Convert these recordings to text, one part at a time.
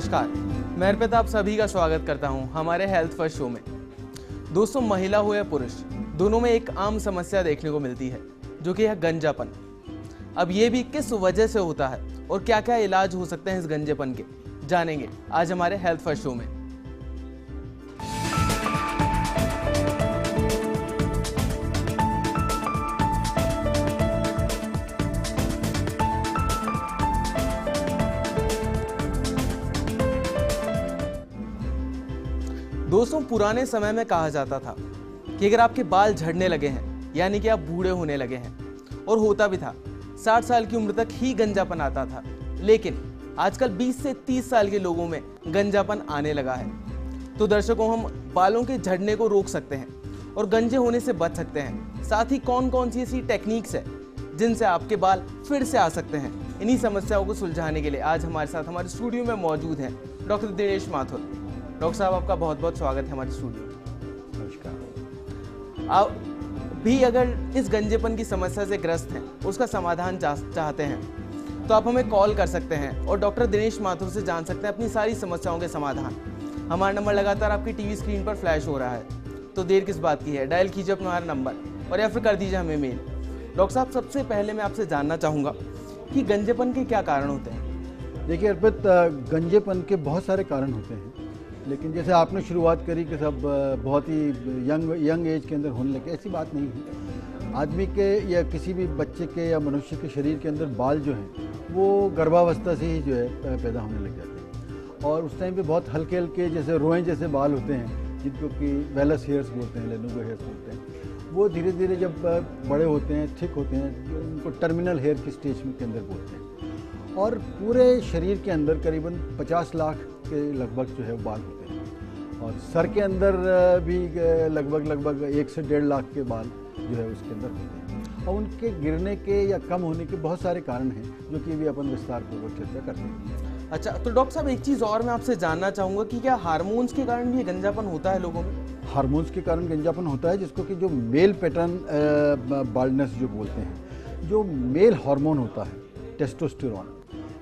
नमस्कार, मैं अर्पित आप सभी का स्वागत करता हूं हमारे हेल्थ फर्स्ट शो में। दोस्तों, महिला हो या पुरुष, दोनों में एक आम समस्या देखने को मिलती है, जो कि है गंजापन। अब ये भी किस वजह से होता है और क्या क्या इलाज हो सकते हैं इस गंजेपन के, जानेंगे आज हमारे हेल्थ फर्स्ट शो में। दोस्तों, पुराने समय में कहा जाता था कि अगर आपके बाल झड़ने लगे हैं, यानी कि आप बूढ़े होने लगे हैं, और होता भी था, 60 साल की उम्र तक ही गंजापन आता था। लेकिन आजकल 20 से 30 साल के लोगों में गंजापन आने लगा है। तो दर्शकों, हम बालों के झड़ने को रोक सकते हैं और गंजे होने से बच सकते हैं। साथ ही कौन कौन सी ऐसी टेक्निक्स है जिनसे आपके बाल फिर से आ सकते हैं, इन्हीं समस्याओं को सुलझाने के लिए आज हमारे साथ हमारे स्टूडियो में मौजूद हैं डॉक्टर दिनेश माथुर। डॉक्टर साहब, आपका बहुत बहुत स्वागत है हमारे स्टूडियो में। नमस्कार। आप भी अगर इस गंजेपन की समस्या से ग्रस्त हैं, उसका समाधान चाहते हैं, तो आप हमें कॉल कर सकते हैं और डॉक्टर दिनेश माथुर से जान सकते हैं अपनी सारी समस्याओं के समाधान। हमारा नंबर लगातार आपकी टीवी स्क्रीन पर फ्लैश हो रहा है, तो देर किस बात की है, डायल कीजिए अपना हमारा नंबर और या फिर कर दीजिए हमें मेल। डॉक्टर साहब, सबसे पहले मैं आपसे जानना चाहूँगा कि गंजेपन के क्या कारण होते हैं। देखिए अर्पित, गंजेपन के बहुत सारे कारण होते हैं, लेकिन जैसे आपने शुरुआत करी कि सब बहुत ही यंग एज के अंदर होने लगे, ऐसी बात नहीं है। आदमी के या किसी भी बच्चे के या मनुष्य के शरीर के अंदर बाल जो हैं वो गर्भावस्था से ही जो है पैदा होने लग जाते हैं, और उस टाइम पे बहुत हल्के हल्के जैसे रोएं जैसे बाल होते हैं, जिनको कि वेलस हेयर्स बोलते हैं, लेनोवो हेयर्स बोलते हैं। वो धीरे धीरे जब बड़े होते हैं, थिक होते हैं, उनको टर्मिनल हेयर की स्टेज के अंदर बोलते हैं। और पूरे शरीर के अंदर करीबन 50 लाख के लगभग जो है बाल होते हैं, और सर के अंदर भी लगभग 1 से 1.5 लाख के बाल जो है उसके अंदर होते हैं। और उनके गिरने के या कम होने के बहुत सारे कारण हैं, जो कि भी अपन विस्तारपूर्वक चर्चा करते हैं। अच्छा, तो डॉक्टर साहब, एक चीज़ और मैं आपसे जानना चाहूँगा कि क्या हार्मोन्स के कारण भी गंजापन होता है लोगों में? हार्मोन्स के कारण गंजापन होता है, जिसको कि जो मेल पैटर्न बाल्डनेस जो बोलते हैं, जो मेल हार्मोन होता है टेस्टोस्टेरोन,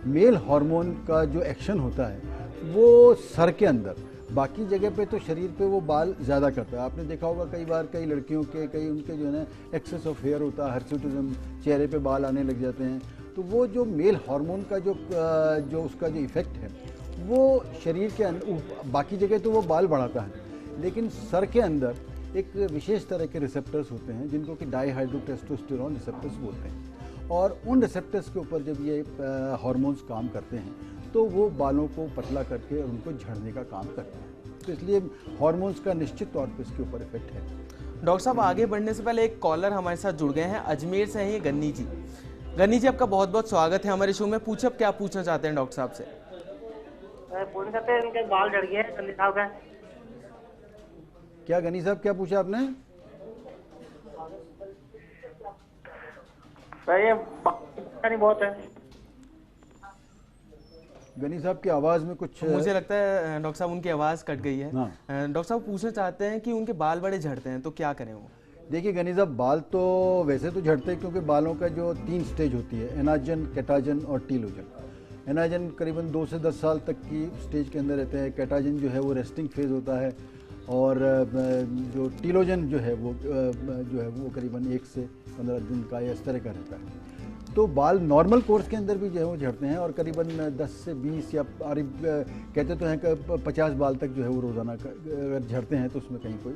मेल हार्मोन का जो एक्शन होता है वो सर के अंदर, बाकी जगह पे तो शरीर पे वो बाल ज़्यादा करता है। आपने देखा होगा कई बार कई लड़कियों के कई उनके जो है ना एक्सेस ऑफ हेयर होता है, हर्सुटिज्म, चेहरे पे बाल आने लग जाते हैं। तो वो जो मेल हार्मोन का जो उसका जो इफ़ेक्ट है वो शरीर के अंदर, बाकी जगह तो वो बाल बढ़ाता है, लेकिन सर के अंदर एक विशेष तरह के रिसेप्टर्स होते हैं जिनको कि डाईहाइड्रोटेस्टोस्टेरोन रिसेप्टर्स बोलते हैं। और उन रिसेप्टर्स के ऊपर जब ये हार्मोन्स काम करते हैं तो वो बालों को पतला करके और उनको झड़ने का काम करते हैं। तो इसलिए हार्मोन्स का निश्चित तौर पे इसके ऊपर इफेक्ट है। डॉक्टर साहब, आगे बढ़ने से पहले एक कॉलर हमारे साथ जुड़ गए हैं, अजमेर से हैं ये गन्नी जी। गन्नी जी, आपका बहुत बहुत स्वागत है हमारे शो में। पूछे आप क्या पूछना चाहते हैं डॉक्टर साहब से? पूछना चाहते हैं, उनके बाल झड़ गए गन्नी साहब का। क्या गनी साहब, क्या पूछा आपने? ये नहीं बहुत है। गनी साहब की आवाज़ में कुछ, मुझे लगता है डॉक्टर साहब उनकी आवाज़ कट गई है। हाँ। डॉक्टर साहब पूछना चाहते हैं कि उनके बाल बड़े झड़ते हैं, तो क्या करें वो? देखिए गनी साहब, बाल तो वैसे तो झड़ते हैं, क्योंकि बालों का जो 3 स्टेज होती है, एनाजन, केटाजन और टीलोजन। एनाजन करीबन 2 से 10 साल तक की स्टेज के अंदर रहते हैं। केटाजन जो है वो रेस्टिंग फेज होता है, और जो टीलोजन जो है वो करीबन 1 से 15 दिन का या इस तरह का रहता है। तो बाल नॉर्मल कोर्स के अंदर भी जो है वो झड़ते हैं, और करीबन 10 से 20 या कहते तो हैं कि 50 बाल तक जो है वो रोज़ाना अगर झड़ते हैं तो उसमें कहीं कोई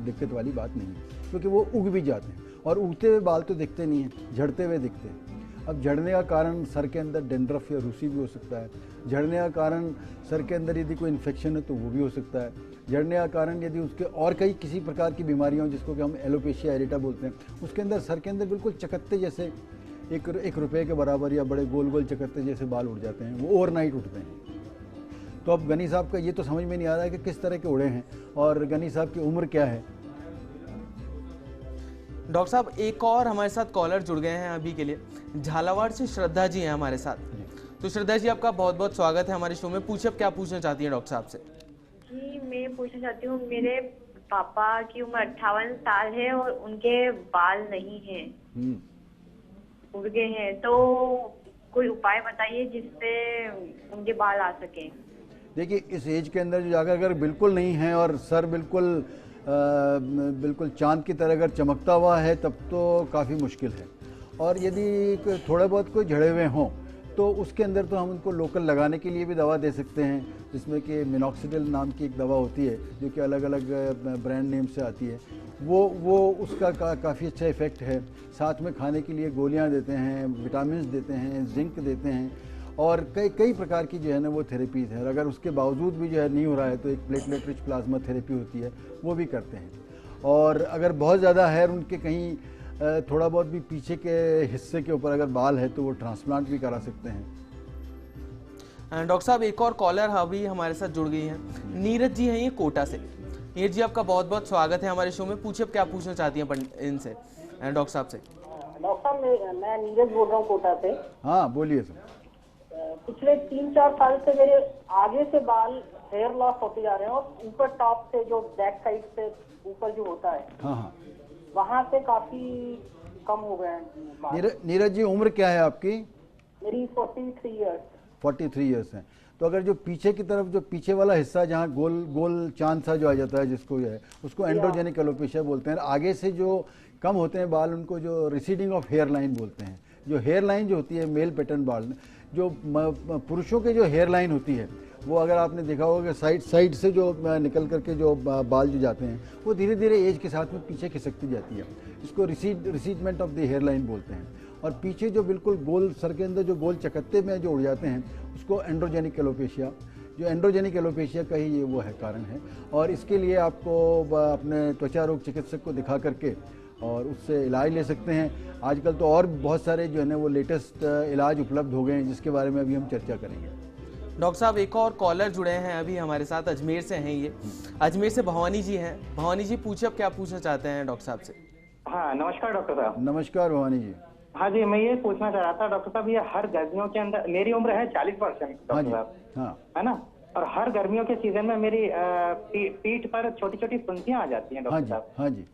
दिक्कत वाली बात नहीं है, क्योंकि वो उग भी जाते हैं। और उगते हुए बाल तो दिखते नहीं हैं, झड़ते हुए दिखते हैं। अब झड़ने का कारण सर के अंदर डेंड्रफ या रूसी भी हो सकता है। झड़ने का कारण सर के अंदर यदि कोई इन्फेक्शन है तो वो भी हो सकता है। झड़ने का कारण यदि उसके और कई किसी प्रकार की बीमारियाँ जिसको कि हम एलोपेशिया एरेटा बोलते हैं, उसके अंदर सर के अंदर बिल्कुल चकत्ते जैसे एक रुपये के बराबर या बड़े गोल गोल चकत्ते जैसे बाल उड़ जाते हैं, वो ओवरनाइट उठते हैं। तो अब गनी साहब का ये तो समझ में नहीं आ रहा है कि किस तरह के उड़े हैं और गनी साहब की उम्र क्या है। डॉक्टर साहब, एक और हमारे साथ कॉलर जुड़ गए हैं अभी के लिए। झालावाड़ से श्रद्धा जी हैं हमारे साथ। तो श्रद्धा जी, आपका बहुत बहुत स्वागत है हमारे शो में। पूछिए आप क्या पूछना चाहती हैं डॉक्टर साहब से? जी, मैं पूछना चाहती हूँ, मेरे पापा की उम्र 58 साल है और उनके बाल नहीं हैं, उड़ गए हैं, तो कोई उपाय बताइए जिससे उनके बाल आ सके। देखिए इस एज के अंदर जो अगर बिल्कुल नहीं है और सर बिल्कुल चांद की तरह अगर चमकता हुआ है तब तो काफ़ी मुश्किल है। और यदि थोड़े बहुत कोई झड़े हुए हों तो उसके अंदर तो हम उनको लोकल लगाने के लिए भी दवा दे सकते हैं, जिसमें कि मिनॉक्सिडिल नाम की एक दवा होती है जो कि अलग अलग ब्रांड नेम से आती है। वो उसका काफ़ी अच्छा इफ़ेक्ट है। साथ में खाने के लिए गोलियां देते हैं, विटामिन देते हैं, जिंक देते हैं और कई प्रकार की जो है ना वो थेरेपीज़ है। अगर उसके बावजूद भी जो है नहीं हो रहा है तो एक प्लेटलेट रिच प्लाज्मा थेरेपी होती है, वो भी करते हैं। और अगर बहुत ज़्यादा है उनके कहीं थोड़ा बहुत भी पीछे के हिस्से के ऊपर अगर बाल है तो वो ट्रांसप्लांट भी करा सकते हैं। डॉक्टर साहब एक और कॉलर अभी हमारे साथ जुड़ गई हैं, नीरज जी हैं ये कोटा से। नीरज जी आपका बहुत बहुत स्वागत है हमारे शो में। पूछिए अब क्या पूछना चाहती हैं इनसे, डॉक्टर साहब से। डॉक्टर साहब मैं नीरज बोल रहा हूँ कोटा से। हाँ बोलिए सर। पिछले 3-4 साल से मेरे आगे से बाल हेयर लॉस होते जा रहे हैं और ऊपर टॉप से जो बैक साइड से ऊपर जो होता है, हाँ वहाँ से काफी कम हो गए हैं। नीरज जी उम्र क्या है आपकी? मेरी 43 ईयर्स। 43 ईयर्स हैं। तो अगर जो पीछे की तरफ जो पीछे वाला हिस्सा जहाँ गोल गोल चांद सा जो आ जाता है जिसको है उसको एंड्रोजेनिक एलोपेशिया बोलते हैं। आगे से जो कम होते हैं बाल उनको जो रिसीडिंग ऑफ हेयर लाइन बोलते हैं। जो हेयर लाइन जो होती है मेल पैटर्न बाल, जो पुरुषों के जो हेयर लाइन होती है वो अगर आपने देखा होगा कि साइड से जो निकल करके जो बाल जो जाते हैं वो धीरे धीरे एज के साथ में पीछे खिसकती जाती है। इसको रिसीडमेंट ऑफ द हेयर लाइन बोलते हैं। और पीछे जो बिल्कुल गोल सर के अंदर जो गोल चकत्ते में जो उड़ जाते हैं उसको एंड्रोजेनिक एलोपेशिया, जो एंड्रोजेनिक एलोपेशिया का ही ये वो है कारण है। और इसके लिए आपको अपने त्वचा रोग चिकित्सक को दिखा करके और उससे इलाज ले सकते हैं। आजकल तो और बहुत सारे जो है ना वो लेटेस्ट इलाज उपलब्ध हो गए हैं जिसके बारे में अभी हम चर्चा करेंगे। डॉक्टर साहब एक और कॉलर जुड़े हैं अभी हमारे साथ, अजमेर से हैं ये। अजमेर से भवानी जी हैं। भवानी जी पूछिए अब क्या पूछना चाहते हैं डॉक्टर साहब से। हाँ नमस्कार डॉक्टर साहब। नमस्कार भवानी जी। हाँ जी, मैं ये पूछना चाह रहा था डॉक्टर साहब, ये हर गर्मियों के अंदर, मेरी उम्र है 40% डॉक्टर साहब, हाँ है ना, और हर गर्मियों के सीजन में मेरी पीठ पर छोटी छोटी फुंसियां आ जाती हैं डॉक्टर साहब। हाँ जी,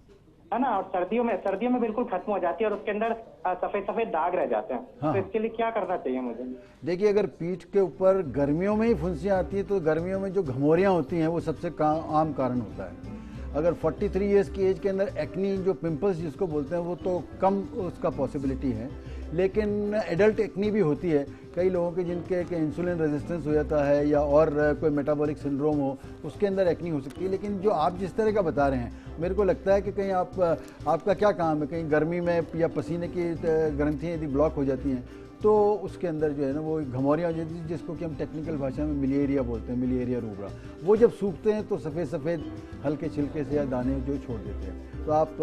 है ना, और सर्दियों में बिल्कुल खत्म हो जाती है और उसके अंदर सफेद सफेद दाग रह जाते हैं। हाँ। तो इसके लिए क्या करना चाहिए मुझे? देखिए अगर पीठ के ऊपर गर्मियों में ही फुंसियाँ आती है तो गर्मियों में जो घमौरियाँ होती हैं वो सबसे आम कारण होता है। अगर 43 इयर्स की एज के अंदर एक्नी जो पिंपल्स जिसको बोलते हैं वो तो कम उसका पॉसिबिलिटी है, लेकिन एडल्ट एक्नी भी होती है। कई लोगों के जिनके इंसुलिन रेजिस्टेंस हो जाता है या और कोई मेटाबॉलिक सिंड्रोम हो उसके अंदर एक्नी हो सकती है। लेकिन जो आप जिस तरह का बता रहे हैं मेरे को लगता है कि कहीं आपका क्या काम है, कहीं गर्मी में या पसीने की ग्रंथियाँ यदि ब्लॉक हो जाती हैं तो उसके अंदर जो है ना वो घमौरियाँ हो जाती है जिसको कि हम टेक्निकल भाषा में मिलिएरिया बोलते हैं, मिलिएरिया रूब्रा। वो जब सूखते हैं तो सफ़ेद सफ़ेद हल्के छिलके से या दाने जो छोड़ देते हैं। तो आप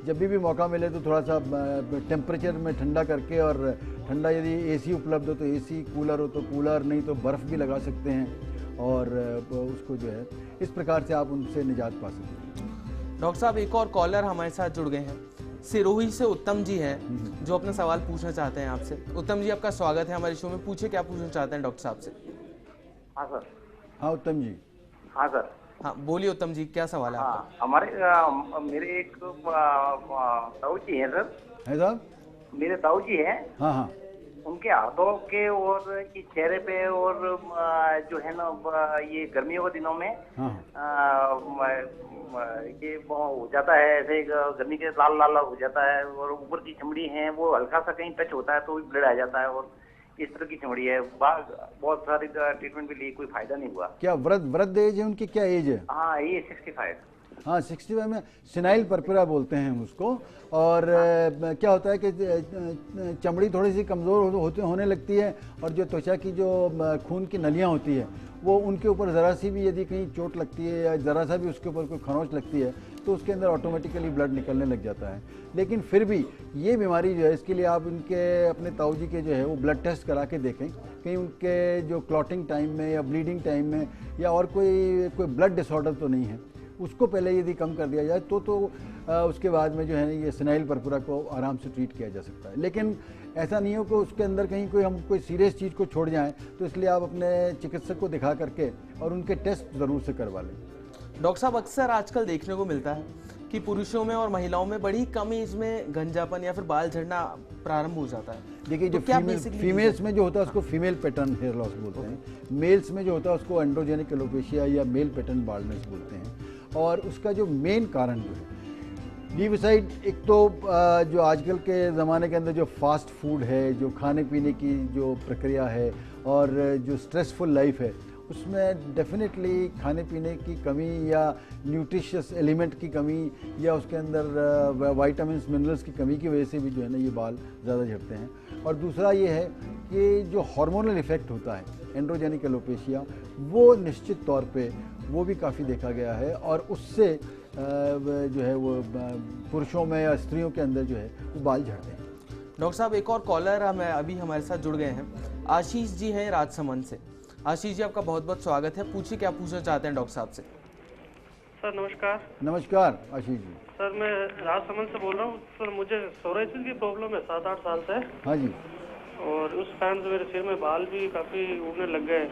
जब भी मौका मिले तो थोड़ा सा टेम्परेचर में ठंडा करके, और ठंडा यदि एसी उपलब्ध हो तो एसी, कूलर हो तो कूलर, नहीं तो बर्फ़ भी लगा सकते हैं और उसको जो है इस प्रकार से आप उनसे निजात पा सकते हैं। डॉक्टर साहब एक और कॉलर हमारे साथ जुड़ गए हैं, सिरोही से उत्तम जी हैं जो अपना सवाल पूछना चाहते हैं आपसे। उत्तम जी आपका स्वागत है हमारे शो में। पूछिए क्या पूछना चाहते हैं डॉक्टर साहब से। हाँ सर। हाँ उत्तम जी। हाँ सर। हाँ बोलिए उत्तम जी, क्या सवाल है आपका? मेरे एक ताऊ जी है सर। है साहब? मेरे ताऊ जी है। हाँ हाँ। उनके हाथों के और चेहरे पे और जो है ना ये गर्मियों के दिनों में ये हो जाता है, ऐसे गर्मी के लाल लाल हो जाता है और ऊपर की चमड़ी है वो हल्का सा कहीं टच होता है तो ब्लड आ जाता है और इस तरह की चमड़ी है। बहुत सारी ट्रीटमेंट भी ली, कोई फायदा नहीं हुआ। क्या वृद्ध एज है उनकी? क्या एज है? हाँ ये 65। हाँ 65 में सिनाइल परपुरा बोलते हैं हम उसको। और क्या होता है कि चमड़ी थोड़ी सी कमज़ोर होने लगती है और जो त्वचा की जो खून की नलियाँ होती है वो उनके ऊपर ज़रा सी भी यदि कहीं चोट लगती है या ज़रा सा भी उसके ऊपर कोई खरोंच लगती है तो उसके अंदर ऑटोमेटिकली ब्लड निकलने लग जाता है। लेकिन फिर भी ये बीमारी जो है इसके लिए आप उनके अपने ताऊ जी के जो है वो ब्लड टेस्ट करा के देखें कहीं उनके जो क्लॉटिंग टाइम में या ब्लीडिंग टाइम में या और कोई ब्लड डिसऑर्डर तो नहीं है। उसको पहले यदि कम कर दिया जाए तो उसके बाद में जो है ये सिनाइल परपुरा को आराम से ट्रीट किया जा सकता है। लेकिन ऐसा नहीं हो कि उसके अंदर कहीं हम कोई सीरियस चीज़ को छोड़ जाएं, तो इसलिए आप अपने चिकित्सक को दिखा करके और उनके टेस्ट ज़रूर से करवा लें। डॉक्टर साहब अक्सर आजकल देखने को मिलता है कि पुरुषों में और महिलाओं में बड़ी कम एज में गंजापन या फिर बाल झड़ना प्रारंभ हो जाता है। देखिए, जो तो क्या फीमेल्स में जो होता है उसको फीमेल पैटर्न हेयर लॉस बोलते हैं, मेल्स में जो होता है उसको एंड्रोजेनिक एलोपेशिया या मेल पैटर्न बाल्डनेस बोलते हैं। और उसका जो मेन कारण जो है लीविसाइड, एक तो जो आजकल के ज़माने के अंदर जो फास्ट फूड है, जो खाने पीने की जो प्रक्रिया है और जो स्ट्रेसफुल लाइफ है, उसमें डेफिनेटली खाने पीने की कमी या न्यूट्रिशियस एलिमेंट की कमी या उसके अंदर वाइटामिन्स मिनरल्स की कमी की वजह से भी जो है ना ये बाल ज़्यादा झड़ते हैं। और दूसरा ये है कि जो हार्मोनल इफ़ेक्ट होता है एंड्रोजेनिक एलोपेशिया, वो निश्चित तौर पे वो भी काफ़ी देखा गया है और उससे जो है वो पुरुषों में या स्त्रियों के अंदर जो है वो बाल झड़ते हैं। डॉक्टर साहब, एक और कॉलर अभी हमारे साथ जुड़ गए हैं। आशीष जी हैं राजसमंद से। आशीष जी, आपका बहुत बहुत स्वागत है। पूछिए क्या पूछना चाहते हैं डॉक्टर साहब से। सर नमस्कार। नमस्कार आशीष जी। सर मैं राजसमंद से बोल रहा हूँ। सर मुझे सोराइसिस की प्रॉब्लम है 7-8 साल से। हाँ जी। और उस कारण से मेरे सिर में बाल भी काफ़ी उड़ने लग गए।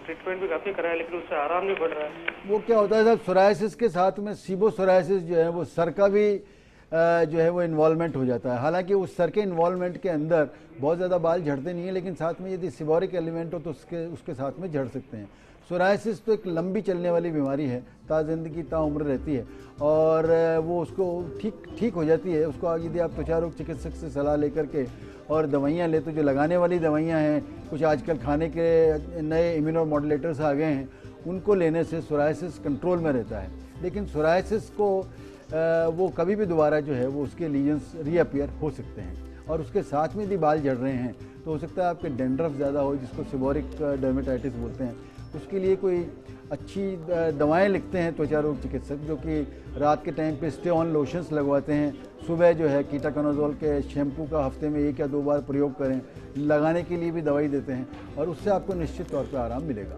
ट्रीटमेंट भी काफ़ी कराया लेकिन उससे आराम नहीं पड़ रहा है। वो क्या होता है साहब, सोराइसिस के साथ में सीबोसोराइसिस जो है वो सर का भी जो है वो इन्वॉल्वमेंट हो जाता है। हालांकि उस सर के इन्वॉल्वमेंट के अंदर बहुत ज़्यादा बाल झड़ते नहीं है, लेकिन साथ में यदि सिबोरिक एलिमेंट हो तो उसके साथ में झड़ सकते हैं। सोराइसिस तो एक लंबी चलने वाली बीमारी है, ज़िंदगी ताउम्र रहती है और वो उसको ठीक हो जाती है। उसको आगे यदि आप त्वचा रोग चिकित्सक से सलाह लेकर के और दवाइयाँ ले, तो जो लगाने वाली दवाइयाँ हैं, कुछ आजकल खाने के नए इम्यूनोमॉड्यूलेटर्स आ गए हैं, उनको लेने से सोराइसिस कंट्रोल में रहता है। लेकिन सोराइसिस को वो कभी भी दोबारा जो है वो उसके लीजन्स रीअपियर हो सकते हैं। और उसके साथ में यदि बाल झड़ रहे हैं तो हो सकता है आपके डेंड्रफ ज़्यादा हो, जिसको सिबोरिक डर्मेटाइटिस बोलते हैं। उसके लिए कोई अच्छी दवाएं लिखते हैं त्वचा रोग चिकित्सक, जो कि रात के टाइम पे स्टे ऑन लोशंस लगवाते हैं। सुबह जो है कीटाकोनाजोल के शैम्पू का हफ्ते में 1 या 2 बार प्रयोग करें। लगाने के लिए भी दवाई देते हैं और उससे आपको निश्चित तौर पर आराम मिलेगा।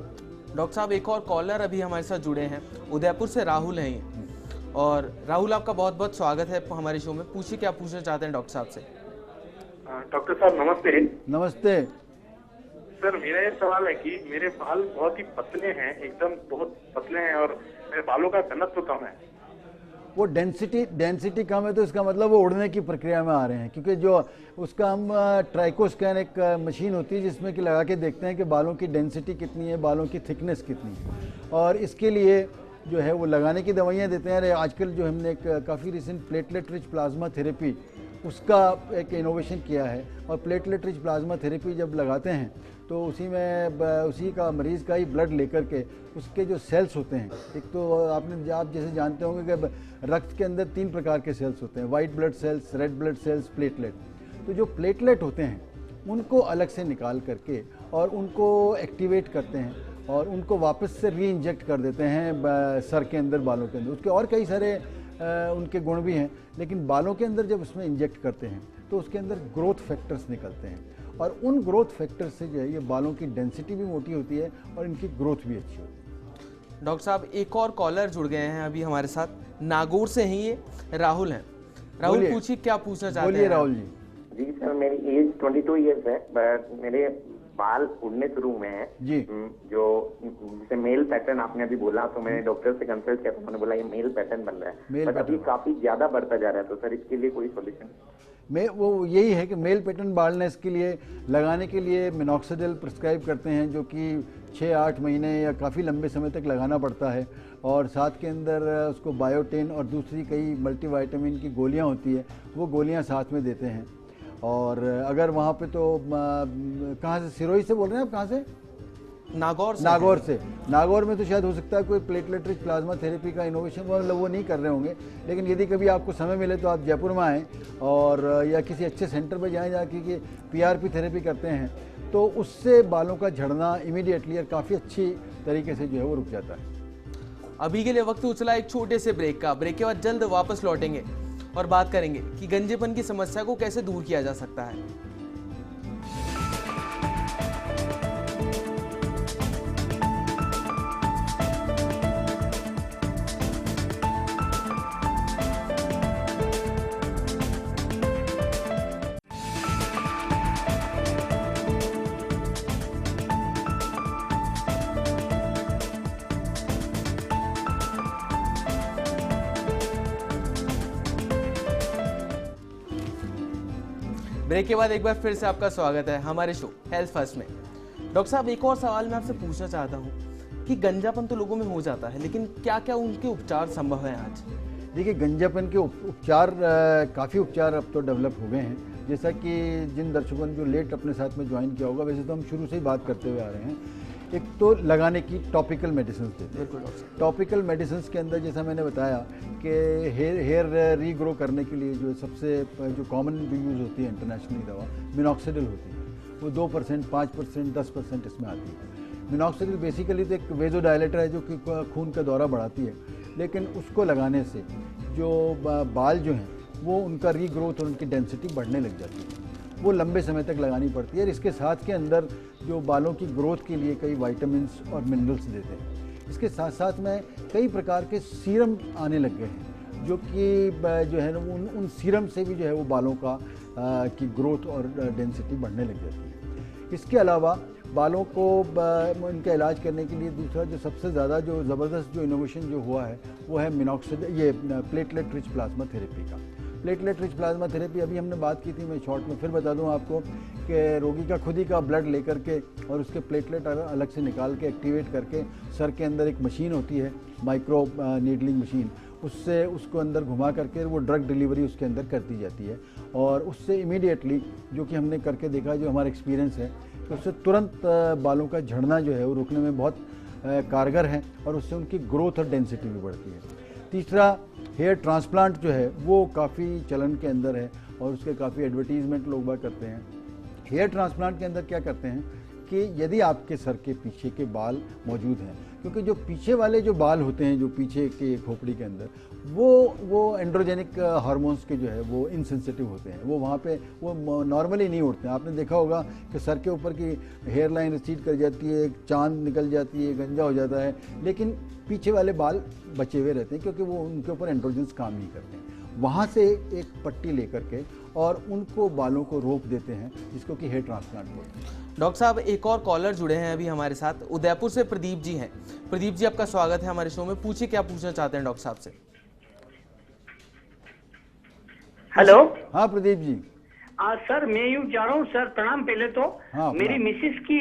डॉक्टर साहब, एक और कॉलर अभी हमारे साथ जुड़े हैं। उदयपुर से राहुल हैं ये। और राहुल, आपका बहुत बहुत स्वागत है हमारे शो में। पूछिए क्या पूछना चाहते हैं डॉक्टर साहब से। डॉक्टर साहब नमस्ते। नमस्ते सर, मेरा ये सवाल है कि मेरे बाल बहुत ही पतले हैं, एकदम बहुत पतले हैं और मेरे बालों का घनत्व कम है। वो डेंसिटी कम है तो इसका मतलब वो उड़ने की प्रक्रिया में आ रहे हैं, क्योंकि जो उसका हम ट्राइकोस्कैन एक मशीन होती है जिसमें कि लगा के देखते हैं कि बालों की डेंसिटी कितनी है, बालों की थिकनेस कितनी है। और इसके लिए जो है वो लगाने की दवाइयाँ देते हैं। आजकल जो हमने एक काफ़ी recent platelet rich plasma therapy, उसका एक इनोवेशन किया है। और प्लेटलेट रिच प्लाज्मा थेरेपी जब लगाते हैं तो उसी का मरीज़ का ही ब्लड लेकर के उसके जो सेल्स होते हैं, एक तो आप जैसे जानते होंगे कि रक्त के अंदर 3 प्रकार के सेल्स होते हैं, white blood cells, red blood cells, platelet. तो जो प्लेटलेट होते हैं उनको अलग से निकाल करके और उनको एक्टिवेट करते हैं और उनको वापस से री इंजेक्ट कर देते हैं सर के अंदर, बालों के अंदर। उसके और कई सारे उनके गुण भी हैं, लेकिन बालों के अंदर जब उसमें इंजेक्ट करते हैं तो उसके अंदर ग्रोथ फैक्टर्स निकलते हैं और उन ग्रोथ फैक्टर्स से जो है ये बालों की डेंसिटी भी मोटी होती है और इनकी ग्रोथ भी अच्छी होती है। डॉक्टर साहब, एक और कॉलर जुड़ गए हैं अभी हमारे साथ। नागौर से हैं ये, राहुल हैं। राहुल, पूछिए क्या पूछना चाहते हैं। बोलिए राहुल जी। जी सर, मेरी एज 22 ईयर्स है, बट मेरे बाल उड़ने शुरू हुए हैं जी। जो जैसे मेल पैटर्न आपने अभी बोला, तो मैंने डॉक्टर से कंसल्ट किया तो उन्होंने बोला ये मेल पैटर्न बन रहा है, बट अभी काफी ज्यादा बढ़ता जा रहा है। तो सर इसके लिए कोई सोल्यूशन? वो यही है कि मेल पैटर्न बाल्डनेस के लिए लगाने के लिए मिनॉक्सिडिल प्रिस्क्राइब करते हैं, जो कि 6-8 महीने या काफ़ी लंबे समय तक लगाना पड़ता है। और साथ के अंदर उसको बायोटेन और दूसरी कई मल्टीविटामिन की गोलियां होती है, वो गोलियां साथ में देते हैं। और अगर वहाँ पे तो कहाँ से, सिरोही से बोल रहे हैं आप? कहाँ से? नागौर से। नागौर में तो शायद हो सकता है कोई प्लेटलेट रिच प्लाज्मा थेरेपी का इनोवेशन वो नहीं कर रहे होंगे, लेकिन यदि कभी आपको समय मिले तो आप जयपुर में आएँ और या किसी अच्छे सेंटर पर जाएँ जहाँ की PRP थेरेपी करते हैं, तो उससे बालों का झड़ना इमीडिएटली और काफ़ी अच्छी तरीके से जो है वो रुक जाता है। अभी के लिए वक्त उछला एक छोटे से ब्रेक का। ब्रेक के बाद जल्द वापस लौटेंगे और बात करेंगे कि गंजेपन की समस्या को कैसे दूर किया जा सकता है। ब्रेक के बाद एक बार फिर से आपका स्वागत है हमारे शो हेल्थ फर्स्ट में। डॉक्टर साहब, एक और सवाल मैं आपसे पूछना चाहता हूँ कि गंजापन तो लोगों में हो जाता है, लेकिन क्या क्या उनके उपचार संभव हैं आज? देखिए, गंजापन के उपचार काफ़ी उपचार अब तो डेवलप हो गए हैं। जैसा कि जिन दर्शकों ने जो लेट अपने साथ में ज्वाइन किया होगा, वैसे तो हम शुरू से ही बात करते हुए आ रहे हैं। एक तो लगाने की टॉपिकल मेडिसिन देते हैं। टॉपिकल मेडिसिन के अंदर जैसा मैंने बताया कि हेयर रीग्रो करने के लिए जो सबसे जो कॉमन यूज़ होती है इंटरनेशनली दवा मिनॉक्सिडिल होती है। वो 2%, 5%, 10% इसमें आती है। मिनॉक्सिडिल बेसिकली तो एक वेजोडायलेटर है जो कि खून का दौरा बढ़ाती है, लेकिन उसको लगाने से जो बाल जो हैं वो उनका रीग्रोथ और उनकी डेंसिटी बढ़ने लग जाती है। वो लंबे समय तक लगानी पड़ती है और इसके साथ के अंदर जो बालों की ग्रोथ के लिए कई विटामिन्स और मिनरल्स देते हैं। इसके साथ साथ में कई प्रकार के सीरम आने लग गए हैं जो कि जो है ना उन सीरम से भी जो है वो बालों का की ग्रोथ और डेंसिटी बढ़ने लग जाती है। इसके अलावा बालों को इनका इलाज करने के लिए दूसरा जो सबसे ज़्यादा जो ज़बरदस्त जो इनोवेशन जो हुआ है वो है मिनॉक्सिडिल, ये प्लेटलेट रिच प्लाज्मा थेरेपी का। प्लेटलेट रिच प्लाज्मा थेरेपी अभी हमने बात की थी, मैं शॉर्ट में फिर बता दूं आपको कि रोगी का खुद ही का ब्लड लेकर के और उसके प्लेटलेट अलग से निकाल के एक्टिवेट करके सर के अंदर एक मशीन होती है, माइक्रो नीडलिंग मशीन, उससे उसको अंदर घुमा करके वो ड्रग डिलीवरी उसके अंदर कर दी जाती है। और उससे इमीडिएटली जो कि हमने करके देखा, जो हमारा एक्सपीरियंस है, तो उससे तुरंत बालों का झड़ना जो है वो रोकने में बहुत कारगर है और उससे उनकी ग्रोथ और डेंसिटी भी बढ़ती है। तीसरा, हेयर ट्रांसप्लांट जो है वो काफ़ी चलन के अंदर है और उसके काफ़ी एडवर्टीजमेंट लोग बात करते हैं। हेयर ट्रांसप्लांट के अंदर क्या करते हैं कि यदि आपके सर के पीछे के बाल मौजूद हैं, क्योंकि जो पीछे वाले जो बाल होते हैं जो पीछे के खोपड़ी के अंदर वो एंड्रोजेनिक हार्मोन्स के जो है वो इनसेंसिटिव होते हैं, वो वहाँ पे वो नॉर्मली नहीं उठते हैं। आपने देखा होगा कि सर के ऊपर की हेयर लाइन रिसीड कर जाती है, चांद निकल जाती है, गंजा हो जाता है, लेकिन पीछे वाले बाल बचे हुए रहते हैं क्योंकि वो उनके ऊपर एंड्रोजेंस काम नहीं करते हैं। वहाँ से एक पट्टी लेकर के और उनको बालों को रोक देते हैं, जिसको कि हेयर ट्रांसप्लांट बोलते हैं। डॉक्टर साहब, एक और कॉलर जुड़े हैं अभी हमारे साथ, उदयपुर से प्रदीप जी हैं। प्रदीप जी, आपका स्वागत है हमारे शो में। पूछिए क्या पूछना चाहते हैं डॉक्टर साहब से। हेलो। हाँ प्रदीप जी। सर मैं यूँ जा रहा हूँ सर, प्रणाम पहले तो। मेरी मिसेस की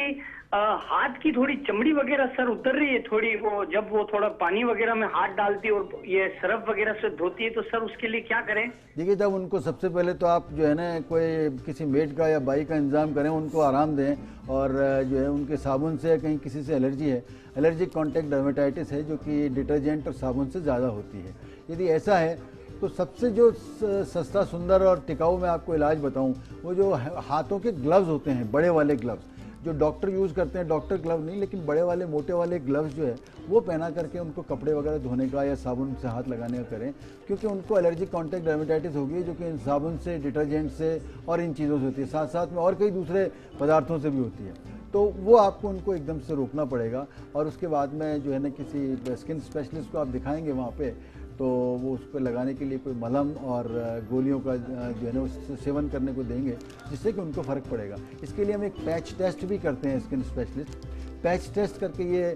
हाथ की थोड़ी चमड़ी वगैरह सर उतर रही है थोड़ी, वो जब वो थोड़ा पानी वगैरह में हाथ डालती है और ये सरफ वगैरह से धोती है, तो सर उसके लिए क्या करें? देखिए, जब उनको सबसे पहले तो आप जो है ना कोई किसी मेड का या बाई का इंतजाम करें, उनको आराम दें और जो है उनके साबुन से कहीं किसी से एलर्जी है, एलर्जिक कॉन्टैक्ट डर्मेटाइटिस है जो कि डिटर्जेंट और साबुन से ज़्यादा होती है। यदि ऐसा है तो सबसे जो सस्ता, सुंदर और टिकाऊ मैं आपको इलाज बताऊं, वो जो हाथों के ग्लव्स होते हैं, बड़े वाले ग्लव्स जो डॉक्टर यूज़ करते हैं, डॉक्टर ग्लव नहीं लेकिन बड़े वाले मोटे वाले ग्लव्स जो है वो पहना करके उनको कपड़े वगैरह धोने का या साबुन से हाथ लगाने का करें, क्योंकि उनको एलर्जिक कॉन्टैक्ट डर्मेटाइटिस होगी है जो कि इन साबुन से, डिटर्जेंट से और इन चीज़ों से होती है, साथ साथ में और कई दूसरे पदार्थों से भी होती है। तो वो आपको उनको एकदम से रोकना पड़ेगा और उसके बाद में जो है ना किसी स्किन स्पेशलिस्ट को आप दिखाएंगे वहाँ पे, तो वो उस पर लगाने के लिए कोई मलहम और गोलियों का जो है ना उससे सेवन करने को देंगे, जिससे कि उनको फ़र्क पड़ेगा। इसके लिए हम एक पैच टेस्ट भी करते हैं स्किन स्पेशलिस्ट। पैच टेस्ट करके ये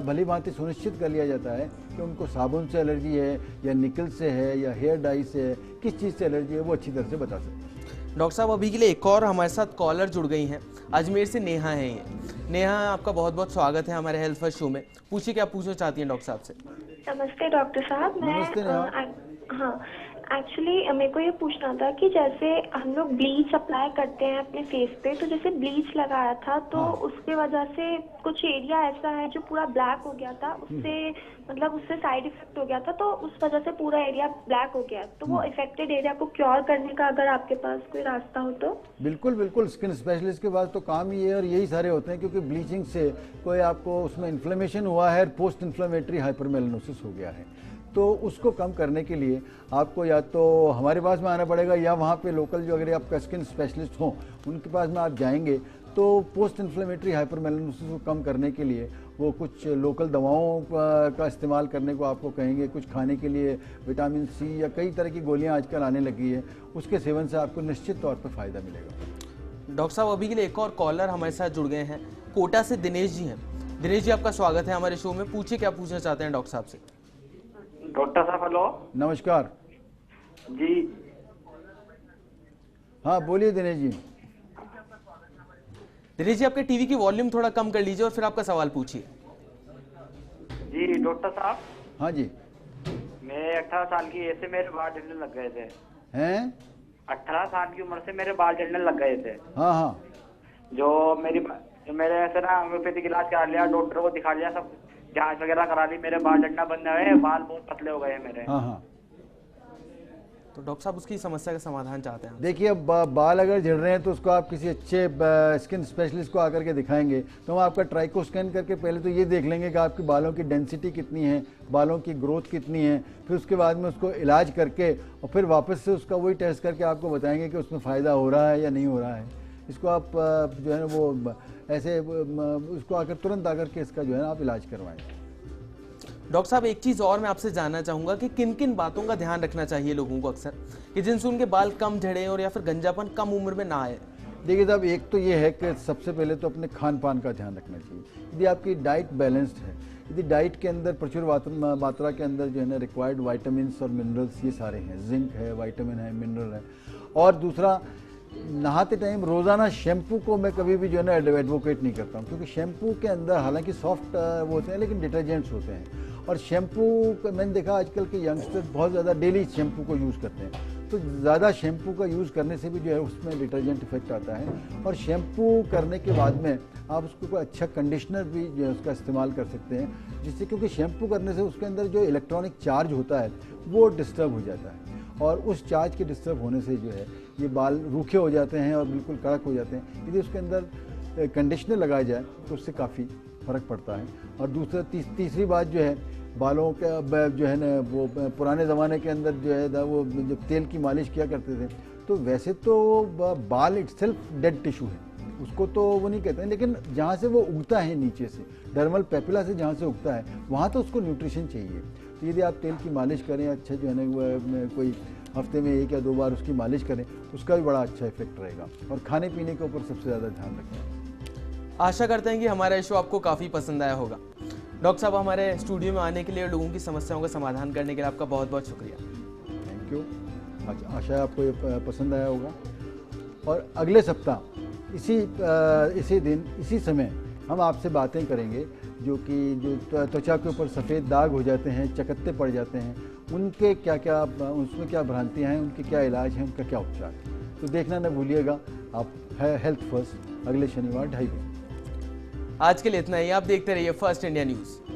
भली भांति सुनिश्चित कर लिया जाता है कि उनको साबुन से एलर्जी है या निकल से है या हेयर डाई से है, किस चीज़ से एलर्जी है वो अच्छी तरह से बता सकते हैं। डॉक्टर साहब, अभी के लिए एक और हमारे साथ कॉलर जुड़ गई हैं, अजमेर से नेहा हैं ये। नेहा, आपका बहुत बहुत स्वागत है हमारे हेल्थ फर्स्ट शो में। पूछिए क्या पूछना चाहती हैं डॉक्टर साहब से। नमस्ते डॉक्टर साहब। हाँ, एक्चुअली मेरे को ये पूछना था कि जैसे हम लोग ब्लीच अप्लाई करते हैं अपने फेस पे, तो जैसे ब्लीच लगाया था तो उसके वजह से कुछ एरिया ऐसा है जो पूरा ब्लैक हो गया था, उससे मतलब उससे साइड इफेक्ट हो गया था, तो उस वजह से पूरा एरिया ब्लैक हो गया। तो वो इफेक्टेड एरिया को क्योर करने का अगर आपके पास कोई रास्ता हो तो। बिल्कुल बिल्कुल, स्किन स्पेशलिस्ट के पास तो काम ही है और यही सारे होते हैं, क्योंकि ब्लीचिंग से कोई आपको उसमें इन्फ्लेमेशन हुआ है, पोस्ट इन्फ्लेमेटरी हाइपरमेलानोसिस हो गया है, तो उसको कम करने के लिए आपको या तो हमारे पास में आना पड़ेगा या वहाँ पे लोकल जो अगर आपका स्किन स्पेशलिस्ट हो उनके पास में आप जाएंगे, तो पोस्ट इन्फ्लेमेटरी हाइपरमेलानोसिस को कम करने के लिए वो कुछ लोकल दवाओं का इस्तेमाल करने को आपको कहेंगे। कुछ खाने के लिए विटामिन सी या कई तरह की गोलियां आजकल आने लगी है, उसके सेवन से आपको निश्चित तौर पर फ़ायदा मिलेगा। डॉक्टर साहब, अभी के लिए एक और कॉलर हमारे साथ जुड़ गए हैं, कोटा से दिनेश जी हैं। दिनेश जी, आपका स्वागत है हमारे शो में। पूछिए क्या पूछना चाहते हैं डॉक्टर साहब से। डॉक्टर साहब हेलो। नमस्कार जी। हाँ बोलिए दिनेश जी। दिनेश जी, आपके टीवी की वॉल्यूम थोड़ा कम कर लीजिए और फिर आपका सवाल पूछिए। जी डॉक्टर साहब। हाँ जी। मैं 18 साल की ऐसे मेरे बाल झड़ने लग गए थे। हैं? 18 साल की उम्र से मेरे बाल झड़ने लग गए थे। हाँ हाँ। जो मेरे ऐसे ना होम्योपैथिक इलाज करा लिया, डॉक्टर को दिखा लिया, सब जांच वगैरह करा ली, मेरे बाल झड़ना बंद हुए, बाल बहुत पतले हो गए मेरे। हाँ हाँ। तो डॉक्टर साहब उसकी समस्या का समाधान चाहते हैं। देखिए, अब बाल अगर झड़ रहे हैं तो उसको आप किसी अच्छे स्किन स्पेशलिस्ट को आकर के दिखाएंगे, तो हम आपका ट्राइको स्कैन करके पहले तो ये देख लेंगे कि आपके बालों की डेंसिटी कितनी है, बालों की ग्रोथ कितनी है, फिर उसके बाद में उसको इलाज करके और फिर वापस से उसका वही टेस्ट करके आपको बताएंगे कि उसमें फ़ायदा हो रहा है या नहीं हो रहा है। इसको आप जो है ना वो ऐसे उसको आकर तुरंत आकर के इसका जो है ना आप इलाज करवाएं। डॉक्टर साहब, एक चीज़ और मैं आपसे जानना चाहूँगा कि किन किन बातों का ध्यान रखना चाहिए लोगों को अक्सर कि जिनसे उनके बाल कम झड़े और या फिर गंजापन कम उम्र में ना आए। देखिए साहब, एक तो ये है कि सबसे पहले तो अपने खान पान का ध्यान रखना चाहिए। यदि आपकी डाइट बैलेंस्ड है, यदि डाइट के अंदर प्रचुर मात्रा के अंदर जो है ना रिक्वायर्ड वाइटामिन और मिनरल्स ये सारे हैं, जिंक है, वाइटामिन है, मिनरल है, और दूसरा नहाते टाइम रोज़ाना शैम्पू को मैं कभी भी जो है ना एडवोकेट नहीं करता हूँ, क्योंकि शैम्पू के अंदर हालांकि सॉफ्ट वो होते हैं लेकिन डिटर्जेंट्स होते हैं, और शैम्पू मैंने देखा आजकल के यंगस्टर्स बहुत ज़्यादा डेली शैम्पू को यूज़ करते हैं, तो ज़्यादा शैम्पू का यूज़ करने से भी जो है उसमें डिटर्जेंट इफेक्ट आता है। और शैम्पू करने के बाद में आप उसको कोई अच्छा कंडीशनर भी जो है उसका इस्तेमाल कर सकते हैं, जिससे क्योंकि शैम्पू करने से उसके अंदर जो इलेक्ट्रॉनिक चार्ज होता है वो डिस्टर्ब हो जाता है, और उस चार्ज के डिस्टर्ब होने से जो है ये बाल रूखे हो जाते हैं और बिल्कुल कड़क हो जाते हैं। यदि उसके अंदर कंडीशनर लगाया जाए तो उससे काफ़ी फ़र्क पड़ता है। और दूसरा तीसरी बात जो है, बालों का जो है ना वो पुराने ज़माने के अंदर जो है वो जब तेल की मालिश किया करते थे, तो वैसे तो बाल इटसेल्फ डेड टिश्यू है, उसको तो वो नहीं कहते हैं, लेकिन जहाँ से वो उगता है नीचे से, डर्मल पेपिला से जहाँ से उगता है वहाँ तो उसको न्यूट्रिशन चाहिए। तो यदि आप तेल की मालिश करें, अच्छा जो है ना कोई हफ्ते में 1 या 2 बार उसकी मालिश करें, उसका भी बड़ा अच्छा इफेक्ट रहेगा। और खाने पीने के ऊपर सबसे ज़्यादा ध्यान रखें। आशा करते हैं कि हमारा शो आपको काफ़ी पसंद आया होगा। डॉक्टर साहब, हमारे स्टूडियो में आने के लिए और लोगों की समस्याओं का समाधान करने के लिए आपका बहुत बहुत शुक्रिया। Thank you. आशा आपको ये पसंद आया होगा। और अगले सप्ताह इसी दिन इसी समय हम आपसे बातें करेंगे जो त्वचा के ऊपर सफ़ेद दाग हो जाते हैं, चकत्ते पड़ जाते हैं, उनके क्या उसमें क्या भ्रांतियाँ हैं, उनके क्या इलाज हैं, उनका क्या उपचार है। तो देखना न भूलिएगा आप हेल्थ फर्स्ट, अगले शनिवार 2:30 बजे। आज के लिए इतना ही। आप देखते रहिए फर्स्ट इंडिया न्यूज़।